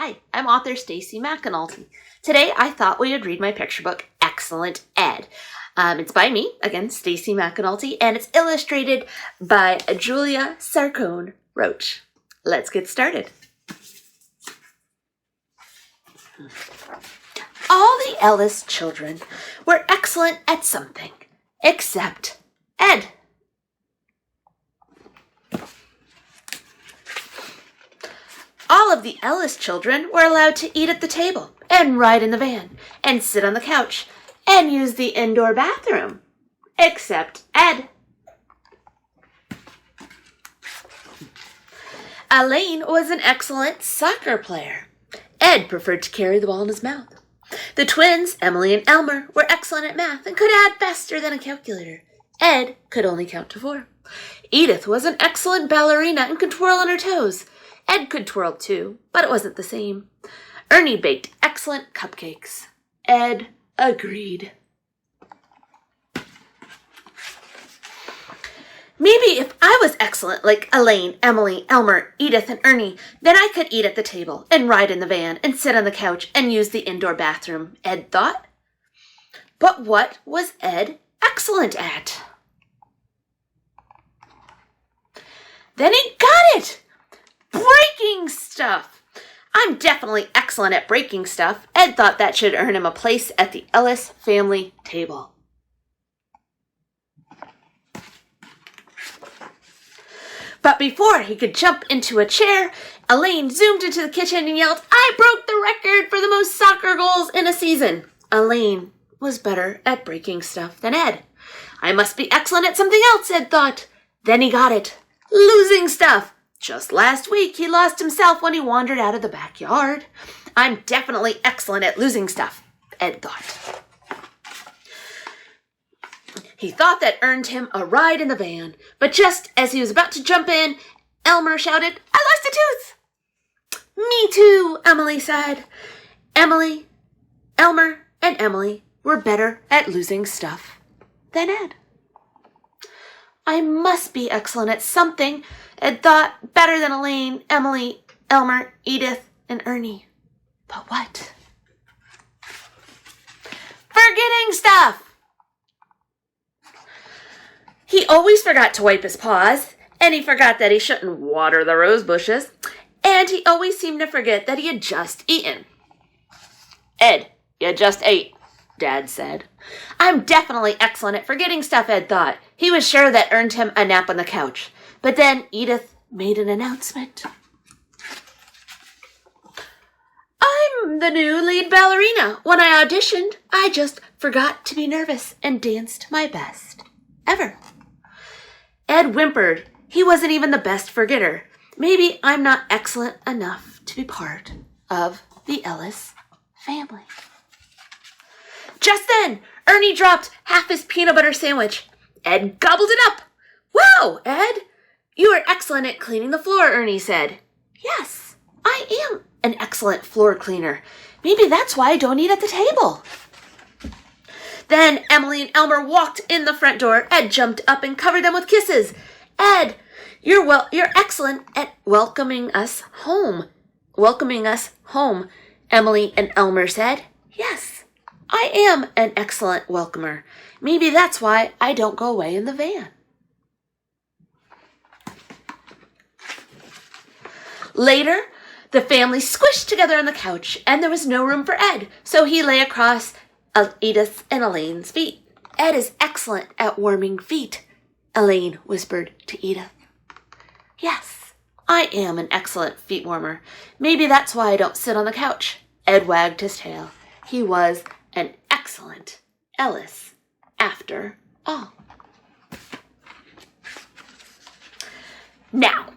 Hi, I'm author Stacey McAnulty. Today I thought we would read my picture book, Excellent Ed. It's by me, again, Stacey McAnulty, and it's illustrated by Julia Sarcone Roach. Let's get started. All the Ellis children were excellent at something, except Ed. All of the Ellis children were allowed to eat at the table, and ride in the van, and sit on the couch, and use the indoor bathroom, except Ed. Elaine was an excellent soccer player. Ed preferred to carry the ball in his mouth. The twins, Emily and Elmer, were excellent at math and could add faster than a calculator. Ed could only count to 4. Edith was an excellent ballerina and could twirl on her toes. Ed could twirl too, but it wasn't the same. Ernie baked excellent cupcakes. Ed agreed. Maybe if I was excellent like Elaine, Emily, Elmer, Edith, and Ernie, then I could eat at the table and ride in the van and sit on the couch and use the indoor bathroom, Ed thought. But what was Ed excellent at? Then he got it! Breaking stuff! I'm definitely excellent at breaking stuff. Ed thought that should earn him a place at the Ellis family table. But before he could jump into a chair, Elaine zoomed into the kitchen and yelled, "I broke the record for the most soccer goals in a season." Elaine was better at breaking stuff than Ed. I must be excellent at something else, Ed thought. Then he got it. Losing stuff. Just last week, he lost himself when he wandered out of the backyard. I'm definitely excellent at losing stuff, Ed thought. He thought that earned him a ride in the van, but just as he was about to jump in, Elmer shouted, "I lost a tooth!" "Me too," Emily said. Elmer, and Emily were better at losing stuff than Ed. I must be excellent at something, Ed thought, better than Elaine, Emily, Elmer, Edith, and Ernie. But what? Forgetting stuff! He always forgot to wipe his paws, and he forgot that he shouldn't water the rose bushes, and he always seemed to forget that he had just eaten. "Ed, you just ate," Dad said. I'm definitely excellent at forgetting stuff, Ed thought. He was sure that earned him a nap on the couch. But then Edith made an announcement. "I'm the new lead ballerina. When I auditioned, I just forgot to be nervous and danced my best ever." Ed whimpered. He wasn't even the best forgetter. Maybe I'm not excellent enough to be part of the Ellis family. Just then, Ernie dropped half his peanut butter sandwich. Ed gobbled it up. "Wow, Ed, you are excellent at cleaning the floor," Ernie said. "Yes, I am an excellent floor cleaner. Maybe that's why I don't eat at the table." Then Emily and Elmer walked in the front door. Ed jumped up and covered them with kisses. "Ed, you're excellent at welcoming us home." "Welcoming us home," Emily and Elmer said. "Yes, I am an excellent welcomer. Maybe that's why I don't go away in the van." Later, the family squished together on the couch, and there was no room for Ed, so he lay across Edith and Elaine's feet. "Ed is excellent at warming feet," Elaine whispered to Edith. "Yes, I am an excellent feet warmer. Maybe that's why I don't sit on the couch." Ed wagged his tail. He was an excellent Ellis after all. Now,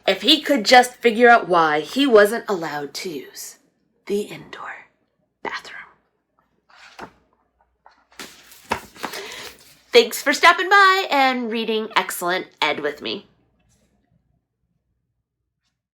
if he could just figure out why he wasn't allowed to use the indoor bathroom. Thanks for stopping by and reading Excellent Ed with me.